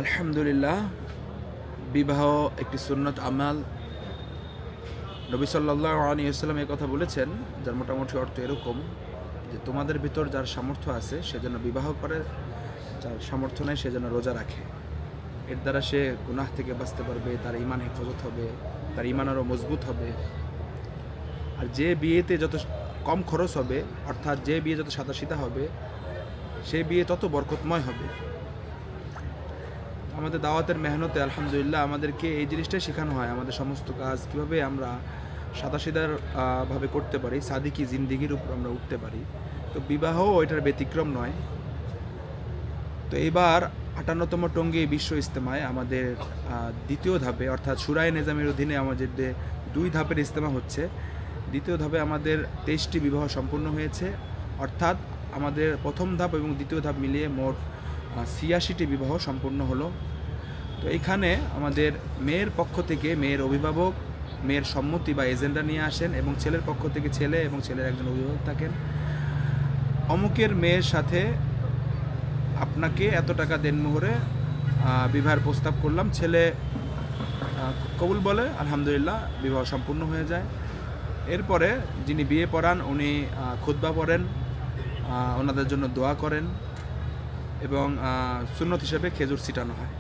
আলহামদুলিল্লাহ, বিবাহ একটি সুন্নত আমাল। নবী সাল্লাল্লাহু আলাইহি ওয়াসাল্লাম এই কথা বলেছেন, যার মোটামুটি অর্থ এরকম যে তোমাদের ভিতর যার সামর্থ্য আছে সে যেন বিবাহ করে, যার সামর্থ্য নেই সে যেন রোজা রাখে। এর দ্বারা সে গুনাহ থেকে বাঁচতে পারবে, তার ঈমান হেফাজত হবে, তার ঈমান আরও মজবুত হবে। আর যে বিয়েতে যত কম খরচ হবে, অর্থাৎ যে বিয়ে যত সাদাসিধা হবে, সে বিয়ে তত বরকতময় হবে। আমাদের দাওয়াতের মেহনতে আলহামদুলিল্লাহ আমাদেরকে এই জিনিসটাই শেখানো হয়, আমাদের সমস্ত কাজ কীভাবে আমরা সাদাসিধার ভাবে করতে পারি, সাদিকি জিন্দিগির উপর আমরা উঠতে পারি। তো বিবাহও এটার ব্যতিক্রম নয়। তো এবার ৫৮তম টঙ্গী বিশ্ব ইজতেমায় আমাদের দ্বিতীয় ধাপে, অর্থাৎ শুরায়ে নিজামের অধীনে আমাদের ২ ধাপের ইজতেমা হচ্ছে। দ্বিতীয় ধাপে আমাদের ২৩টি বিবাহ সম্পূর্ণ হয়েছে, অর্থাৎ আমাদের প্রথম ধাপ এবং দ্বিতীয় ধাপ মিলিয়ে মোট ৮৬টি বিবাহ সম্পূর্ণ হলো। তো এখানে আমাদের মেয়ের পক্ষ থেকে মেয়ের অভিভাবক মেয়ের সম্মতি বা এজেন্ডা নিয়ে আসেন, এবং ছেলের পক্ষ থেকে ছেলে এবং ছেলের একজন অভিভাবক থাকেন। অমুকের মেয়ের সাথে আপনাকে এত টাকা দেনমোহরে বিবাহের প্রস্তাব করলাম, ছেলে কবুল বলে, আলহামদুলিল্লাহ বিবাহ সম্পূর্ণ হয়ে যায়। এরপরে যিনি বিয়ে পড়ান উনি খুতবা পড়েন, ওনাদের জন্য দোয়া করেন এবং সুন্নত হিসেবে খেজুর ছিটানো হয়।